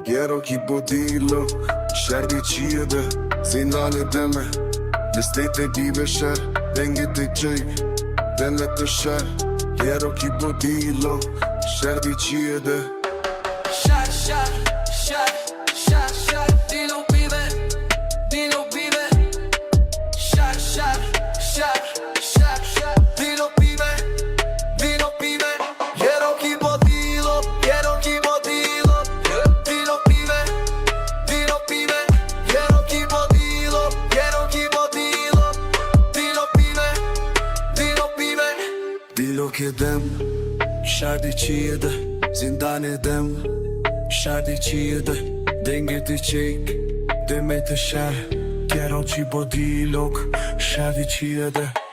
Quiero que podilo, şerdi çiğde, zindan edeme. Listete dibe şer, dengete çek, denete şer. Quiero que podilo, şerdi çiğde. Şer şer şer şer şer Dilo pibe, dilo pibe. Şer şer şer şer şer Dilo pibe, dilo pibe. Quiero que podilo, quiero que podilo. Dilo pibe, dilo pibe. Quiero que podilo, quiero que podilo. Dilo pibe, dilo pibe. Dilo che dem, şerdi çiğde, zindan edem. Şerdi çiğde, dengete çek, demete şer. Quiero que podilo, şerdi çiğde.